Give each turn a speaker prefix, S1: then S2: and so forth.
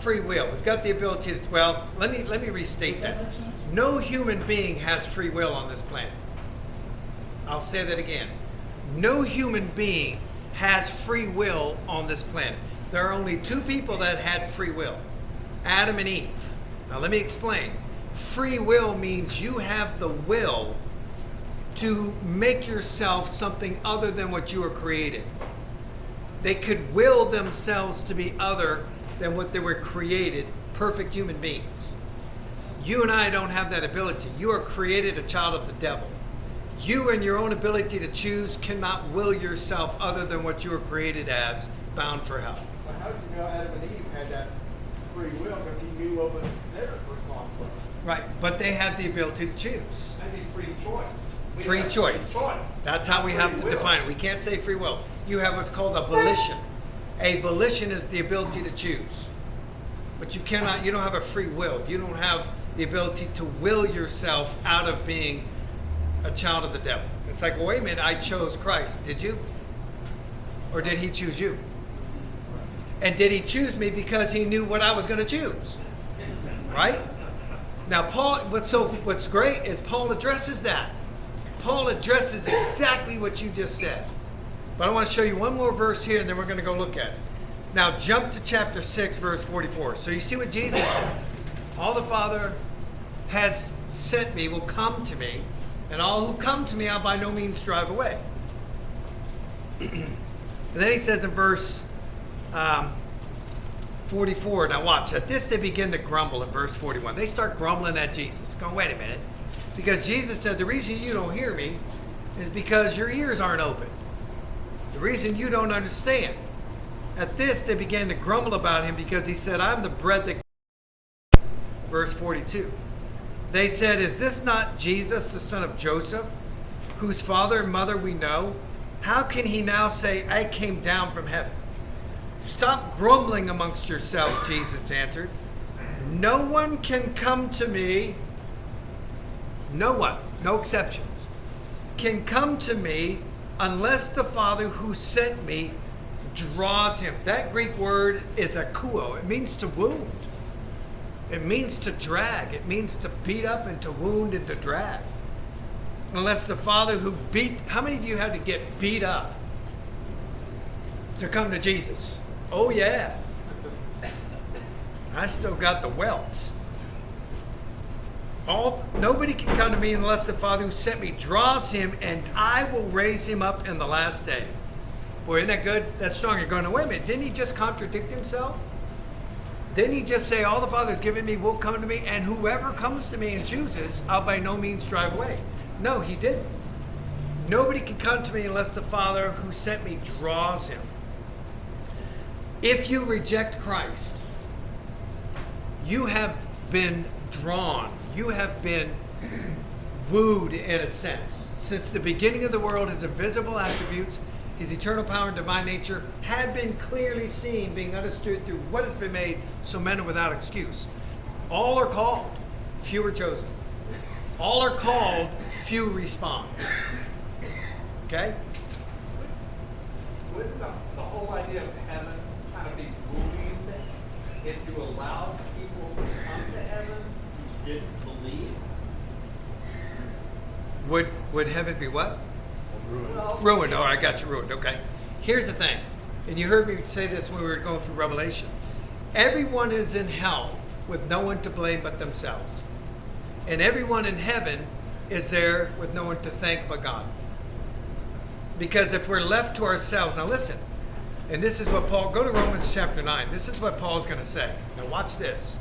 S1: free will. We've got the ability to, well, let me restate that. No human being has free will on this planet. I'll say that again. No human being has free will on this planet. There are only two people that had free will, Adam and Eve. Now let me explain. Free will means you have the will to make yourself something other than what you were created. They could will themselves to be other than what they were created, perfect human beings. You and I don't have that ability. You are created a child of the devil. You and your own ability to choose cannot will yourself other than what you were created as, bound for hell.
S2: But how do you know Adam and Eve had that free will? Because he knew what was their response was.
S1: Right, but they had the ability to choose.
S3: I think free choice.
S1: Free choice. That's how we have to define it. We can't say free will. You have what's called a volition. A volition is the ability to choose. But you don't have a free will. You don't have the ability to will yourself out of being a child of the devil. It's like, well, wait a minute, I chose Christ. Did you? Or did he choose you? And did he choose me because he knew what I was going to choose? Right? Now, Paul, what's great is Paul addresses that. Paul addresses exactly what you just said. But I want to show you one more verse here, and then we're going to go look at it. Now, jump to chapter 6, verse 44. So you see what Jesus said. All the Father has sent me will come to me, and all who come to me I'll by no means drive away. And then he says in verse 44, now watch, at this they begin to grumble in verse 41. They start grumbling at Jesus. Go, wait a minute. Because Jesus said, the reason you don't hear me is because your ears aren't open. The reason you don't understand. At this they began to grumble about him because he said, I'm the bread that... Verse 42. They said, is this not Jesus, the son of Joseph, whose father and mother we know? How can he now say, I came down from heaven? Stop grumbling amongst yourselves, Jesus answered. No one can come to me, no one, no exceptions, can come to me unless the Father who sent me draws him. That Greek word is akuo. It means to wound. It means to drag. It means to beat up and to wound and to drag. Unless the Father who beat... How many of you had to get beat up to come to Jesus? Oh, yeah. I still got the welts. Nobody can come to me unless the Father who sent me draws him, and I will raise him up in the last day. Boy, isn't that good? That's strong. You're going, wait a minute. Didn't he just contradict himself? Didn't he just say, all the Father has given me will come to me, and whoever comes to me and chooses, I'll by no means drive away? No, he didn't. Nobody can come to me unless the Father who sent me draws him. If you reject Christ, you have been drawn. You have been wooed in a sense. Since the beginning of the world, his invisible attributes, his eternal power and divine nature had been clearly seen, being understood through what has been made, so men are without excuse. All are called, few are chosen. All are called, few respond. Okay?
S3: Wouldn't the whole idea of heaven kind of be moving if you allowed people to come to heaven who didn't believe?
S1: Would heaven be what?
S3: Well,
S1: Ruined. Oh, I got you ruined. Okay. Here's the thing. And you heard me say this when we were going through Revelation. Everyone is in hell with no one to blame but themselves. And everyone in heaven is there with no one to thank but God. Because if we're left to ourselves, now listen, and this is what Paul, go to Romans chapter 9. This is what Paul's going to say. Now watch this.